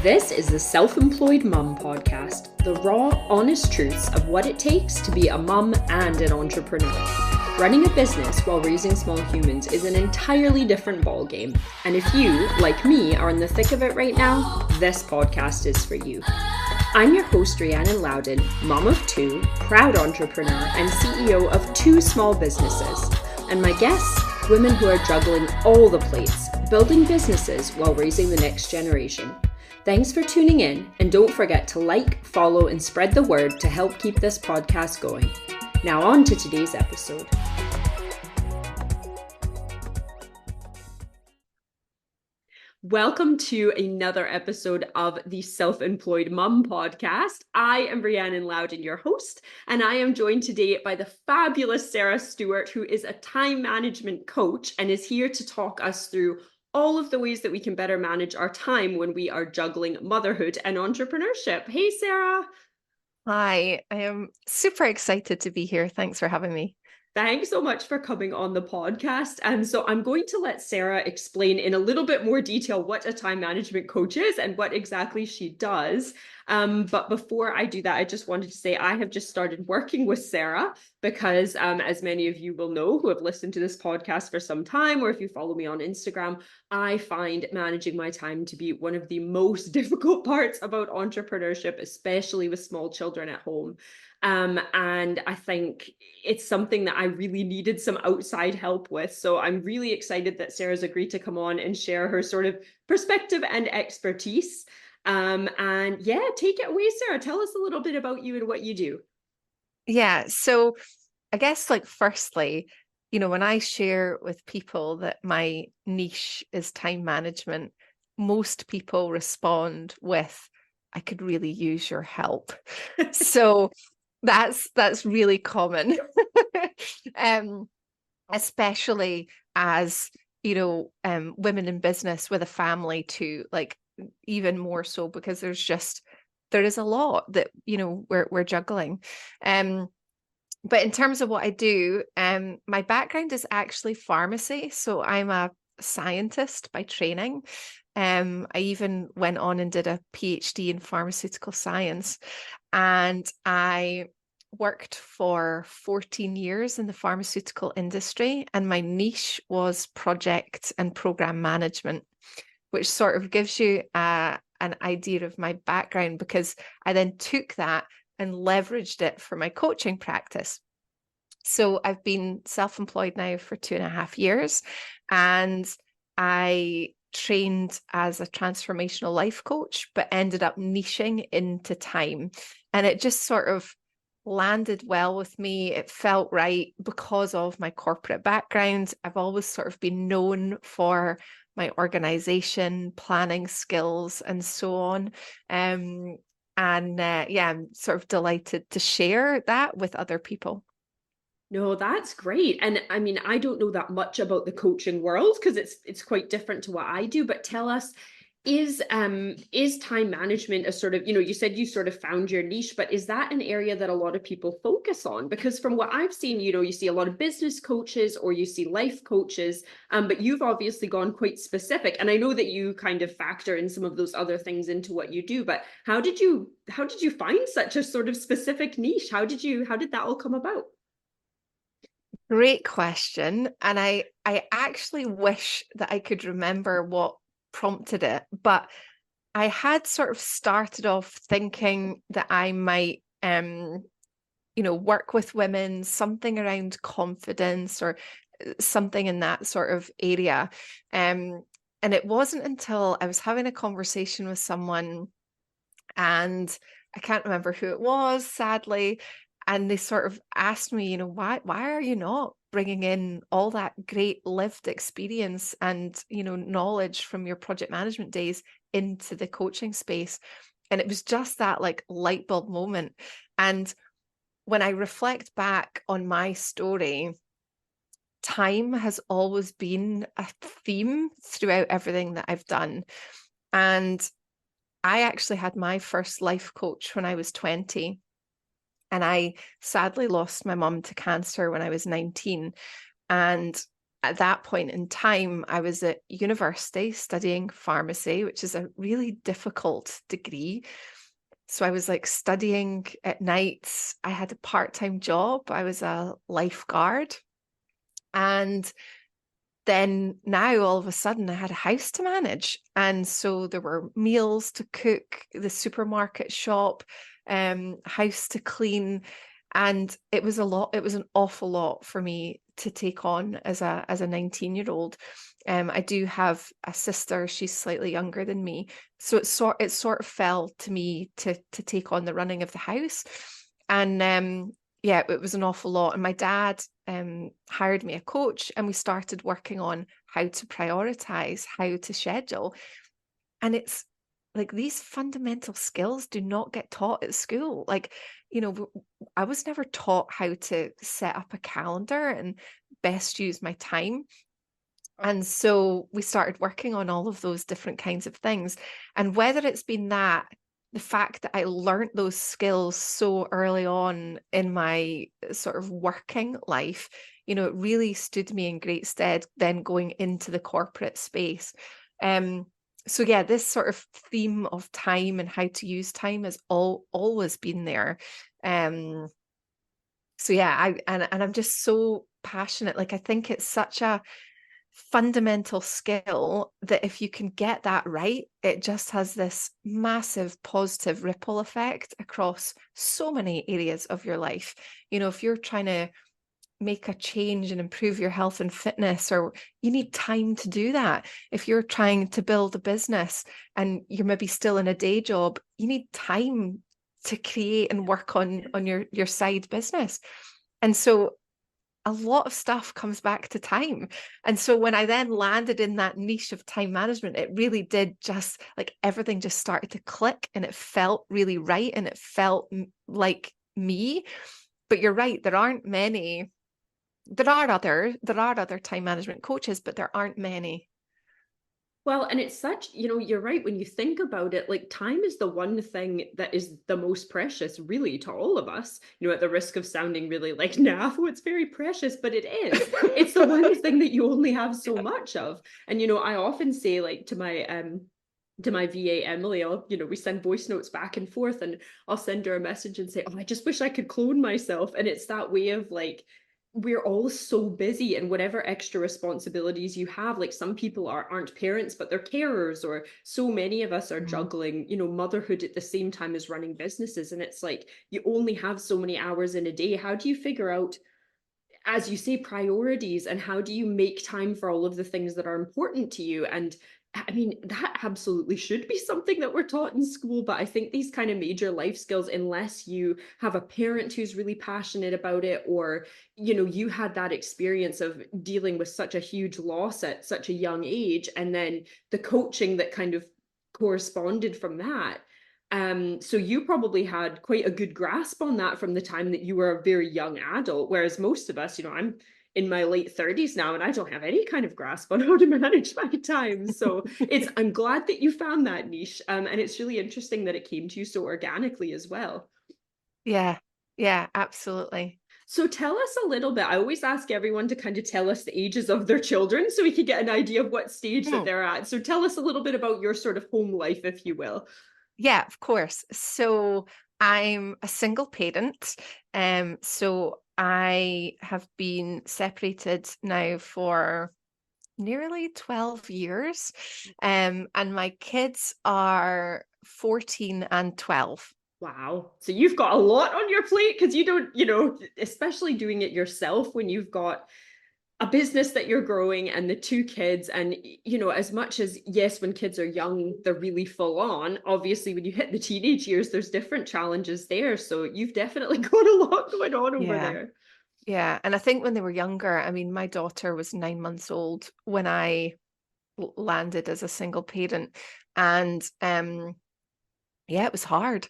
This is the Self-Employed Mum podcast, the raw, honest truths of what it takes to be a mum and an entrepreneur. Running a business while raising small humans is an entirely different ballgame, and if you, like me, are in the thick of it right now, this podcast is for you. I'm your host, Rhiannon Loudon, mom of two, proud entrepreneur, and CEO of two small businesses. And my guests, women who are juggling all the plates, building businesses while raising the next generation. Thanks for tuning in, and don't forget to like, follow, and spread the word to help keep this podcast going. Now on to today's episode. Welcome to another episode of the Self-Employed Mum podcast. I am Rhiannon Loudon, your host, and I am joined today by the fabulous Sarah Stewart, who is a time management coach and is here to talk us through all of the ways that we can better manage our time when we are juggling motherhood and entrepreneurship. Hey, Sarah. Hi, I am super excited to be here. Thanks for having me. Thanks so much for coming on the podcast. And so I'm going to let Sarah explain in a little bit more detail what a time management coach is and what exactly she does. But before I do that, I just wanted to say I have just started working with Sarah because as many of you will know who have listened to this podcast for some time, or if you follow me on Instagram, I find managing my time to be one of the most difficult parts about entrepreneurship, especially with small children at home. And I think it's something that I really needed some outside help with. So I'm really excited that Sarah's agreed to come on and share her sort of perspective and expertise. And yeah, take it away, Sarah. Tell us a little bit about you and what you do. Yeah, so I guess firstly, when I share with people that my niche is time management, most people respond with, I could really use your help. So that's really common. Especially as, women in business with a family too, even more so because there is a lot that, we're juggling. But in terms of what I do, my background is actually pharmacy. So I'm a scientist by training. I even went on and did a PhD in pharmaceutical science, and I worked for 14 years in the pharmaceutical industry, and my niche was project and program management, which sort of gives you an idea of my background, because I then took that and leveraged it for my coaching practice. So I've been self-employed now for 2.5 years, and I trained as a transformational life coach, but ended up niching into time. And it just sort of landed well with me. It felt right because of my corporate background. I've always sort of been known for my organization, planning skills, and so on. I'm sort of delighted to share that with other people. No, that's great. And I mean, I don't know that much about the coaching world because it's quite different to what I do, but tell us, is time management a sort of, you said you sort of found your niche, but is that an area that a lot of people focus on? Because from what I've seen, you see a lot of business coaches or you see life coaches, but you've obviously gone quite specific. And I know that you kind of factor in some of those other things into what you do, but how did you find such a sort of specific niche? How did that all come about? Great question. And I actually wish that I could remember what prompted it, but I had sort of started off thinking that I might work with women, something around confidence or something in that sort of area. And it wasn't until I was having a conversation with someone, and I can't remember who it was, sadly, and they sort of asked me, why are you not bringing in all that great lived experience and, knowledge from your project management days into the coaching space? And it was just that light bulb moment. And when I reflect back on my story, time has always been a theme throughout everything that I've done. And I actually had my first life coach when I was 20. And I sadly lost my mum to cancer when I was 19. And at that point in time, I was at university studying pharmacy, which is a really difficult degree. So I was like studying at nights. I had a part-time job. I was a lifeguard. And then now all of a sudden I had a house to manage. And so there were meals to cook, the supermarket shop, house to clean. And it was a lot, it was an awful lot for me to take on as a 19-year-old. I do have a sister, she's slightly younger than me. So it sort of fell to me to take on the running of the house. And yeah, it was an awful lot. And my dad hired me a coach, and we started working on how to prioritize, how to schedule. And it's like these fundamental skills do not get taught at school. Like, I was never taught how to set up a calendar and best use my time. And so we started working on all of those different kinds of things. And whether it's been that, the fact that I learned those skills so early on in my sort of working life, it really stood me in great stead then going into the corporate space. So yeah, this sort of theme of time and how to use time has always been there. So yeah, and I'm just so passionate. Like I think it's such a fundamental skill that if you can get that right, it just has this massive positive ripple effect across so many areas of your life. If you're trying to make a change and improve your health and fitness, or you need time to do that. If you're trying to build a business and you're maybe still in a day job, you need time to create and work on your side business. And so a lot of stuff comes back to time. And so when I then landed in that niche of time management, it really did just like everything just started to click, and it felt really right, and it felt like me. But you're right, there aren't many. There are other time management coaches, but there aren't many. Well, and it's such, you're right. When you think about it, like time is the one thing that is the most precious, really, to all of us, at the risk of sounding really like, nah, it's very precious, but it is. It's the one thing that you only have so much of. And, I often say, like, to my VA Emily, we send voice notes back and forth, and I'll send her a message and say, oh, I just wish I could clone myself. And it's that way of like, we're all so busy, and whatever extra responsibilities you have, like some people aren't parents but they're carers, or so many of us are Mm. juggling motherhood at the same time as running businesses, and it's like you only have so many hours in a day. How do you figure out, as you say, priorities, and how do you make time for all of the things that are important to you? And I mean, that absolutely should be something that we're taught in school, but I think these kind of major life skills, unless you have a parent who's really passionate about it, or you had that experience of dealing with such a huge loss at such a young age, and then the coaching that kind of corresponded from that. So you probably had quite a good grasp on that from the time that you were a very young adult, whereas most of us, I'm in my late 30s now, and I don't have any kind of grasp on how to manage my time. So I'm glad that you found that niche. And it's really interesting that it came to you so organically as well. Yeah, yeah, absolutely. So tell us a little bit. I always ask everyone to kind of tell us the ages of their children so we can get an idea of what stage that Mm. they're at. So tell us a little bit about your sort of home life, if you will. Yeah, of course. So I'm a single parent. So I have been separated now for nearly 12 years. And my kids are 14 and 12. Wow. So you've got a lot on your plate, because you don't, especially doing it yourself when you've got a business that you're growing and the two kids. And, as much as, yes, when kids are young, they're really full on. Obviously, when you hit the teenage years, there's different challenges there. So you've definitely got a lot going on over Yeah. there. Yeah. And I think when they were younger, I mean, my daughter was 9 months old when I landed as a single parent. And yeah, it was hard.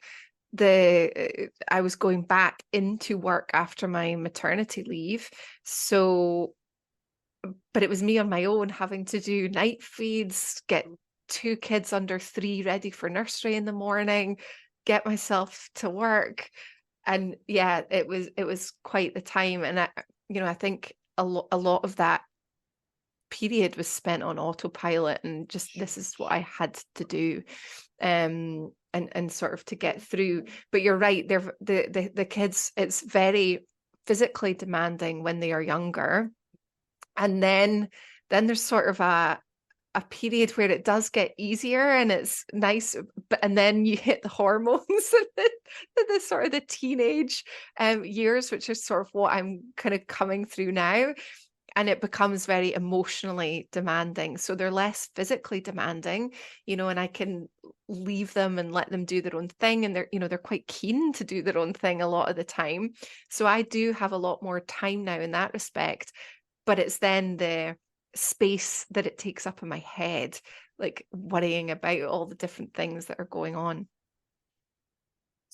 I was going back into work after my maternity leave. So, but it was me on my own having to do night feeds, get two kids under 3 ready for nursery in the morning, get myself to work. And yeah, it was quite the time. And I think a lot of that period was spent on autopilot, and just this is what I had to do, and sort of to get through. But you're right, they're the kids, it's very physically demanding when they are younger, and then there's sort of a period where it does get easier and it's nice, but and then you hit the hormones of the sort of the teenage years, which is sort of what I'm kind of coming through now. And it becomes very emotionally demanding. So they're less physically demanding, and I can leave them and let them do their own thing. And they're quite keen to do their own thing a lot of the time. So I do have a lot more time now in that respect. But it's then the space that it takes up in my head, like worrying about all the different things that are going on.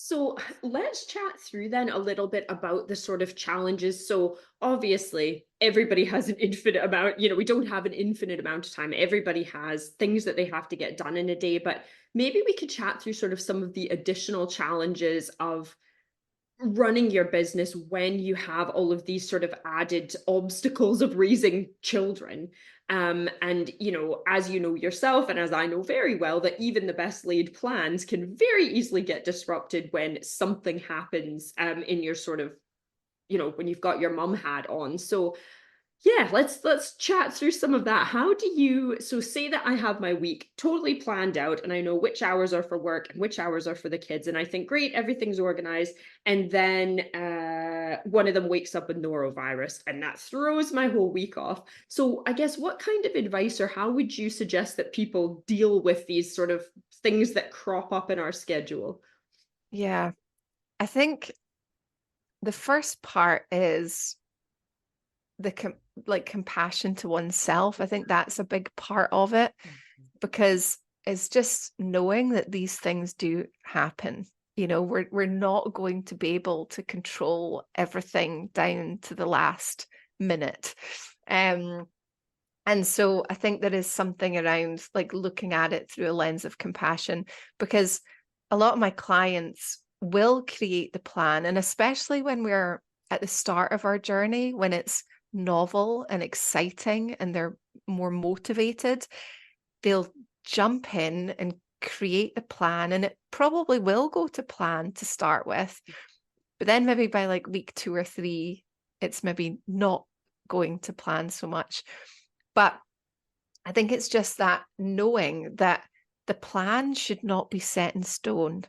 So let's chat through then a little bit about the sort of challenges. So obviously, everybody has an infinite amount, we don't have an infinite amount of time. Everybody has things that they have to get done in a day, but maybe we could chat through sort of some of the additional challenges of running your business when you have all of these sort of added obstacles of raising children. And as you know yourself, and as I know very well, that even the best laid plans can very easily get disrupted when something happens in your sort of, when you've got your mum hat on. So yeah, let's chat through some of that. How do you so say that I have my week totally planned out and I know which hours are for work and which hours are for the kids, and I think great, everything's organized, and then one of them wakes up with norovirus and that throws my whole week off. So I guess what kind of advice or how would you suggest that people deal with these sort of things that crop up in our schedule? Yeah, I think the first part is like compassion to oneself. I think that's a big part of it, because it's just knowing that these things do happen. We're not going to be able to control everything down to the last minute. And so I think there is something around like looking at it through a lens of compassion, because a lot of my clients will create the plan, and especially when we're at the start of our journey, when it's novel and exciting and they're more motivated, they'll jump in and create the plan, and it probably will go to plan to start with. But then maybe by like week 2 or 3, it's maybe not going to plan so much. But I think it's just that knowing that the plan should not be set in stone.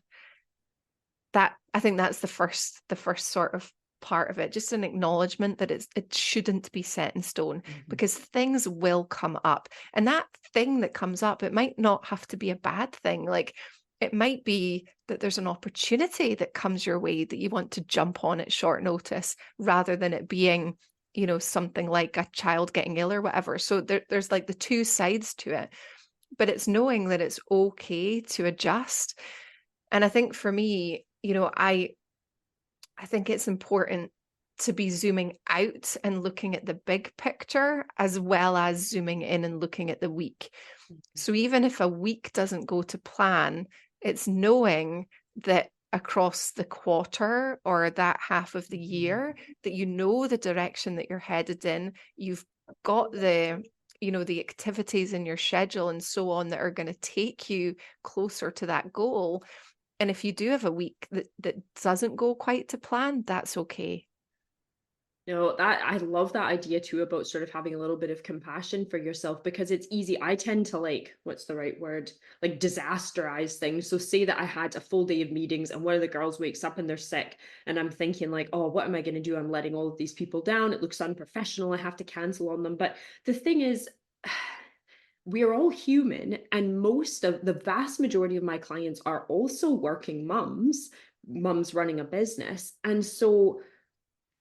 That I think that's the first sort of part of it, just an acknowledgement that it shouldn't be set in stone, because things will come up, and that thing that comes up, it might not have to be a bad thing. Like it might be that there's an opportunity that comes your way that you want to jump on at short notice, rather than it being something like a child getting ill or whatever. So there's like the two sides to it, but it's knowing that it's okay to adjust. And I think for me, I think it's important to be zooming out and looking at the big picture, as well as zooming in and looking at the week. So even if a week doesn't go to plan, it's knowing that across the quarter or that half of the year, that the direction that you're headed in, you've got the activities in your schedule and so on that are going to take you closer to that goal. And if you do have a week that doesn't go quite to plan, that's okay. No, that I love that idea too about sort of having a little bit of compassion for yourself, because it's easy. I tend to like, what's the right word? Like disasterize things. So say that I had a full day of meetings and one of the girls wakes up and they're sick, and I'm thinking like, oh, what am I going to do? I'm letting all of these people down. It looks unprofessional. I have to cancel on them. But the thing is, we're all human, and most of the vast majority of my clients are also working mums running a business. And so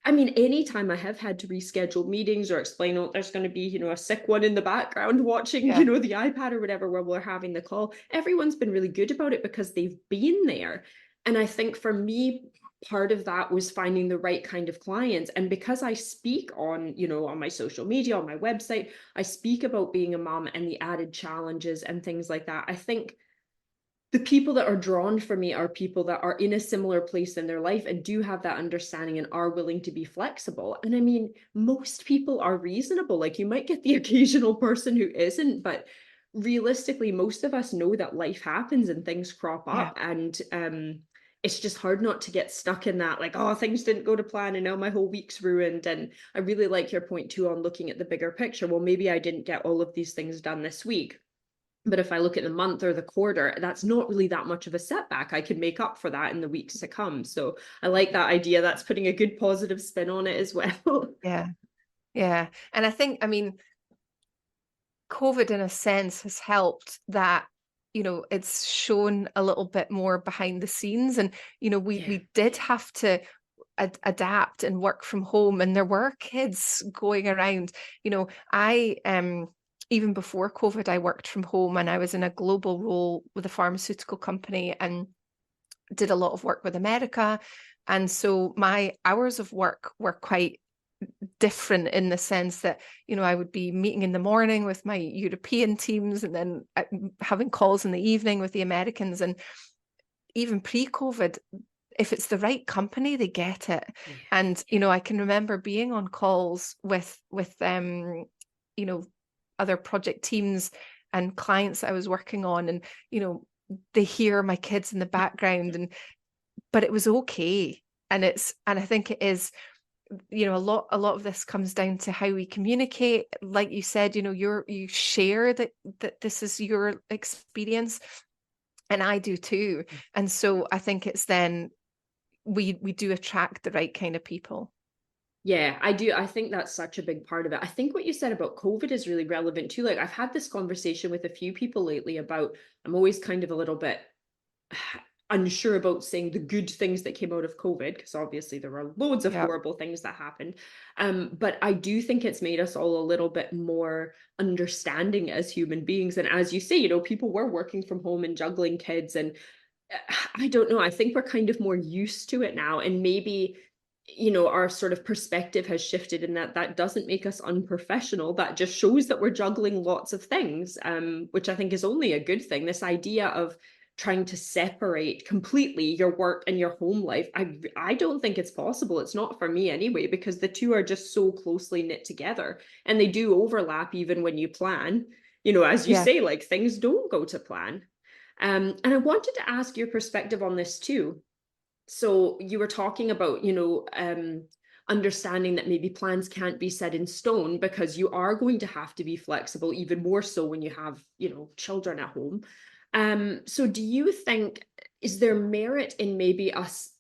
I mean, anytime I have had to reschedule meetings or explain, oh, there's going to be, a sick one in the background watching, Yeah. the iPad or whatever while we're having the call, everyone's been really good about it because they've been there. And I think for me, part of that was finding the right kind of clients. And because I speak on my social media, on my website, I speak about being a mom and the added challenges and things like that. I think the people that are drawn for me are people that are in a similar place in their life and do have that understanding and are willing to be flexible. And I mean, most people are reasonable. Like you might get the occasional person who isn't, but realistically, most of us know that life happens and things crop Yeah. up. And it's just hard not to get stuck in that, like, oh, things didn't go to plan and now my whole week's ruined. And I really like your point too on looking at the bigger picture. Well, maybe I didn't get all of these things done this week, but if I look at the month or the quarter, that's not really that much of a setback. I can make up for that in the weeks to come. So I like that idea. That's putting a good positive spin on it as well. Yeah. Yeah. And I think, I mean, COVID in a sense has helped that, it's shown a little bit more behind the scenes. And, we Yeah. we did have to adapt and work from home, and there were kids going around. I even before COVID, I worked from home, and I was in a global role with a pharmaceutical company and did a lot of work with America. And so my hours of work were quite different in the sense that, I would be meeting in the morning with my European teams and then having calls in the evening with the Americans. And even pre-COVID, if it's the right company, they get it. Yeah. And, I can remember being on calls with other project teams and clients that I was working on, and, they hear my kids in the background, but it was okay. And I think it is, a lot of this comes down to how we communicate. Like you said, you share that this is your experience, and I do too. And so I think it's then we do attract the right kind of people. Yeah, I do. I think that's such a big part of it. I think what you said about COVID is really relevant too. Like I've had this conversation with a few people lately about, I'm always kind of a little bit unsure about saying the good things that came out of COVID, because obviously there were loads of Yeah. horrible things that happened. But I do think it's made us all a little bit more understanding as human beings. And as you say, people were working from home and juggling kids. And I don't know, I think we're kind of more used to it now. And maybe our sort of perspective has shifted in that doesn't make us unprofessional. That just shows that we're juggling lots of things, which I think is only a good thing. This idea of trying to separate completely your work and your home life, I don't think it's possible. It's not for me anyway, because the two are just so closely knit together, and they do overlap even when you plan. As you Yeah. say, like things don't go to plan. And I wanted to ask your perspective on this too. So you were talking about, understanding that maybe plans can't be set in stone because you are going to have to be flexible, even more so when you have, children at home. So do you think, is there merit in maybe us,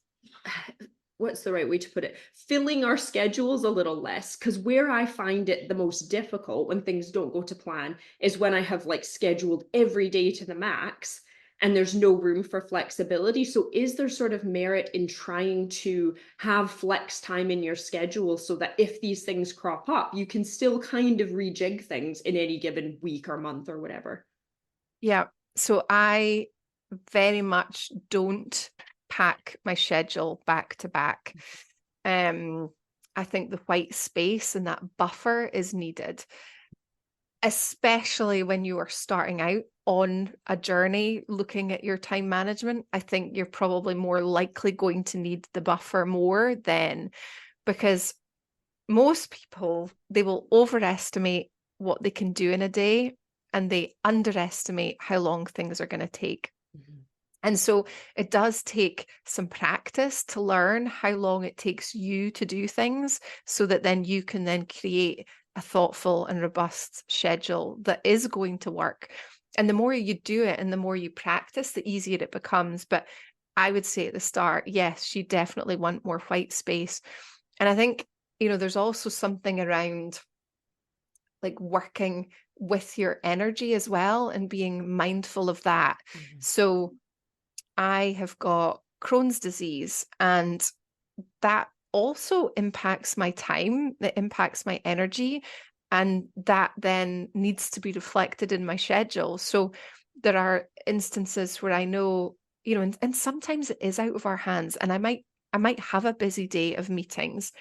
what's the right way to put it, filling our schedules a little less? Because where I find it the most difficult when things don't go to plan is when I have like scheduled every day to the max and there's no room for flexibility. So is there sort of merit in trying to have flex time in your schedule so that if these things crop up, you can still kind of rejig things in any given week or month or whatever? Yeah. So I very much don't pack my schedule back to back. Um, I think the white space and that buffer is needed, especially when you are starting out on a journey looking at your time management. I think you're probably more likely going to need the buffer more then, because most people, they will overestimate what they can do in a day and they underestimate how long things are going to take. Mhm. And so it does take some practice to learn how long it takes you to do things, so that then you can then create a thoughtful and robust schedule that is going to work. And the more you do it and the more you practice, the easier it becomes. But I would say at the start, yes, you definitely want more white space. And I think, there's also something around like working with your energy as well and being mindful of that. Mhm. So I have got Crohn's disease, and that also impacts my time, that impacts my energy, and that then needs to be reflected in my schedule. So there are instances where I know, and sometimes it is out of our hands, and I might have a busy day of meetings,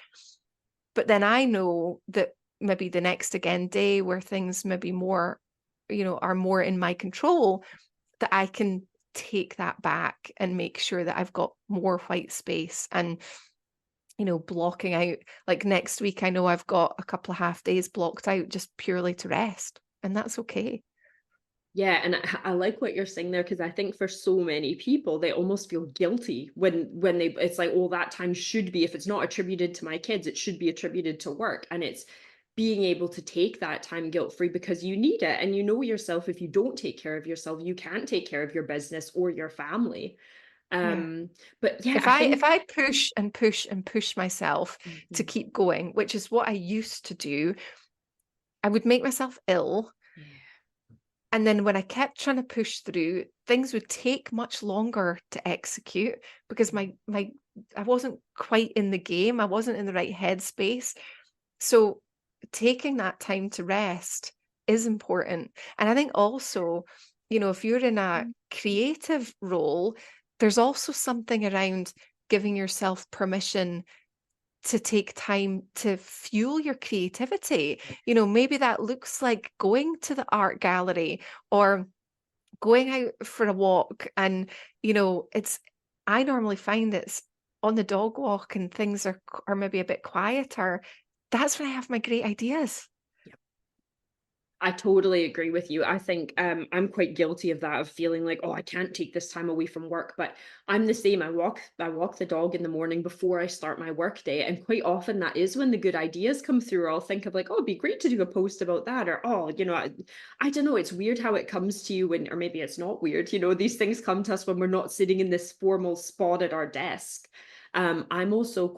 but then I know that maybe the next again day where things maybe more, are more in my control, that I can take that back and make sure that I've got more white space and, blocking out. Like next week, I know I've got a couple of half days blocked out just purely to rest, and that's okay. Yeah, and I like what you're saying there, because I think for so many people they almost feel guilty when they it's like, oh, that time should be, if it's not attributed to my kids, it should be attributed to work. And it's being able to take that time guilt free because you need it, and you know yourself, if you don't take care of yourself, you can't take care of your business or your family. Yeah. Um, but yeah, If I I if think. I push and push and push myself to Mhm. keep going, which is what I used to do, I would make myself ill. Yeah. And then when I kept trying to push through, things would take much longer to execute because my I wasn't quite in the game. I wasn't in the right headspace. So taking that time to rest is important. And I think also, if you're in a creative role, there's also something around giving yourself permission to take time to fuel your creativity. Maybe that looks like going to the art gallery or going out for a walk. And, it's, I normally find it's on the dog walk and things are maybe a bit quieter. That's when I have my great ideas. I totally agree with you. I think I'm quite guilty of that, of feeling like, oh, I can't take this time away from work. But I'm the same. I walk the dog in the morning before I start my work day. And quite often that is when the good ideas come through. Or I'll think of like, oh, it'd be great to do a post about that. Or, oh, I don't know. It's weird how it comes to you when, or maybe it's not weird. These things come to us when we're not sitting in this formal spot at our desk. I'm also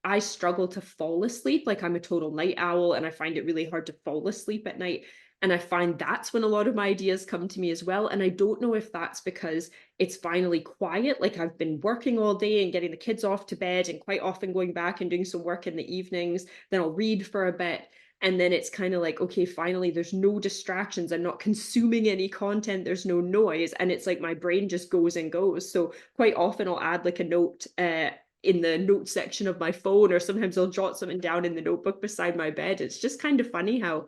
I struggle to fall asleep. Like, I'm a total night owl, and I find it really hard to fall asleep at night. And I find that's when a lot of my ideas come to me as well. And I don't know if that's because it's finally quiet, like I've been working all day and getting the kids off to bed, and quite often going back and doing some work in the evenings. Then I'll read for a bit. And then it's kind of like, okay, finally, there's no distractions. I'm not consuming any content. There's no noise. And it's like my brain just goes and goes. So quite often I'll add like a note in the notes section of my phone, or sometimes I'll jot something down in the notebook beside my bed. It's just kind of funny how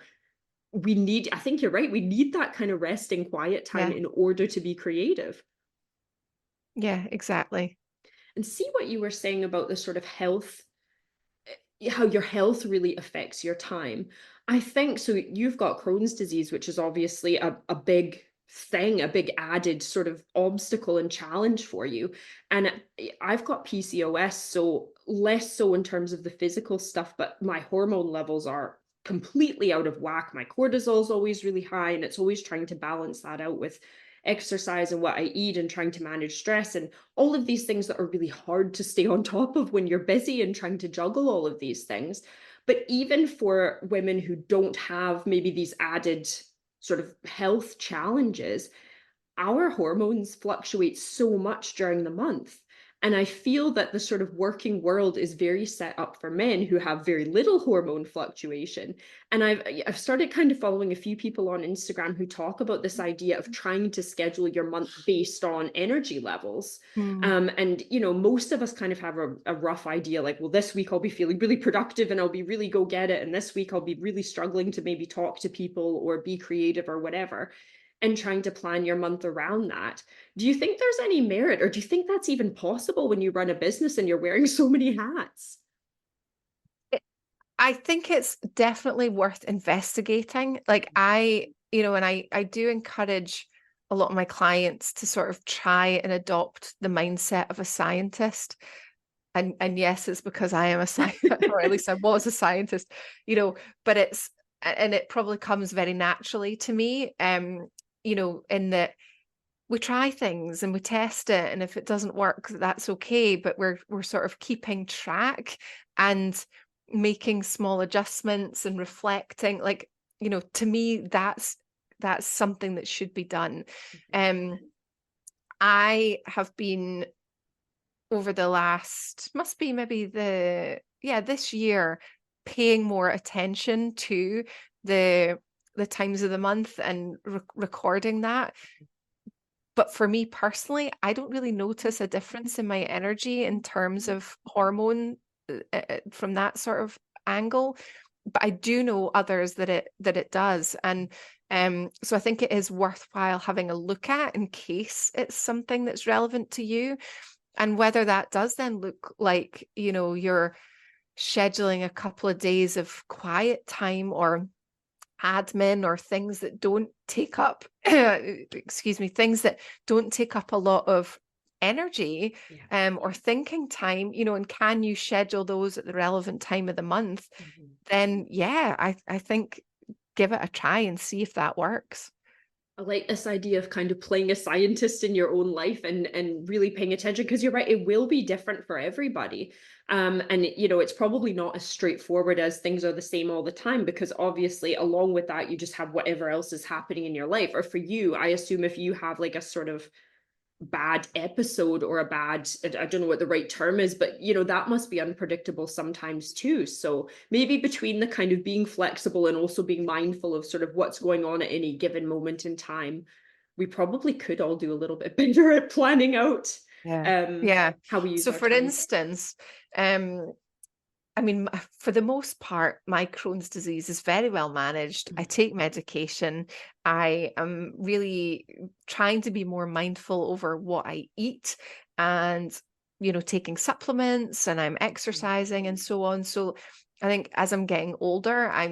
I think you're right, we need that kind of rest and quiet time Yeah. in order to be creative. Yeah, exactly. And see what you were saying about the sort of health, how your health really affects your time. I think so. You've got Crohn's disease, which is obviously a big thing, a big added sort of obstacle and challenge for you. And I've got PCOS, so less so in terms of the physical stuff, but my hormone levels are completely out of whack. My cortisol is always really high, and it's always trying to balance that out with exercise and what I eat and trying to manage stress and all of these things that are really hard to stay on top of when you're busy and trying to juggle all of these things. But even for women who don't have maybe these added sort of health challenges, our hormones fluctuate so much during the month. And I feel that the sort of working world is very set up for men who have very little hormone fluctuation. And I've started kind of following a few people on Instagram who talk about this idea of trying to schedule your month based on energy levels. Hmm. And most of us kind of have a rough idea, like, well, this week I'll be feeling really productive and I'll be really go get it. And this week I'll be really struggling to maybe talk to people or be creative or whatever, and trying to plan your month around that. Do you think there's any merit, or do you think that's even possible when you run a business and you're wearing so many hats? I think it's definitely worth investigating. Like and I do encourage a lot of my clients to sort of try and adopt the mindset of a scientist. And yes, it's because I am a scientist, or at least I was a scientist, but and it probably comes very naturally to me, in that we try things and we test it, and if it doesn't work, that's okay, but we're sort of keeping track and making small adjustments and reflecting. Like, to me, that's something that should be done. um I have been, over the last, must be maybe this year, paying more attention to the times of the month and recording that. But for me personally, I don't really notice a difference in my energy in terms of hormone, from that sort of angle. But I do know others that it does. And So I think it is worthwhile having a look at in case it's something that's relevant to you. And whether that does then look like, you're scheduling a couple of days of quiet time or admin or things that don't take up excuse me, things that don't take up a lot of energy, Yeah. or thinking time, and can you schedule those at the relevant time of the month? Mhm. Then yeah, I think give it a try and see if that works. I like this idea of kind of playing a scientist in your own life and really paying attention, because you're right, it will be different for everybody. And it's probably not as straightforward as things are the same all the time, because obviously along with that you just have whatever else is happening in your life. Or for you, I assume if you have like a sort of bad episode or a bad, I don't know what the right term is, but that must be unpredictable sometimes too. So maybe between the kind of being flexible and also being mindful of sort of what's going on at any given moment in time, we probably could all do a little bit better at planning out Yeah. Yeah. how we use So our for time. instance, I mean, for the most part, my Crohn's disease is very well managed. I Mm. take medication. I am really trying to be more mindful over what I eat and, taking supplements, and I'm exercising and so on. So I think as I'm getting older, I'm